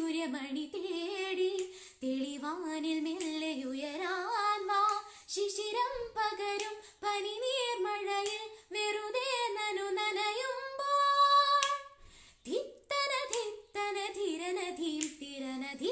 സൂര്യമണി തേടി തെളിവാനിൽ മെല്ലെയുയരാൻ വാ. ശിശിരം പകരും പനിനീർമഴയിൽ വെറുതെ നനയുമ്പോൾ ധിത്തന ധിത്തന ധിരനധീം തിരനധി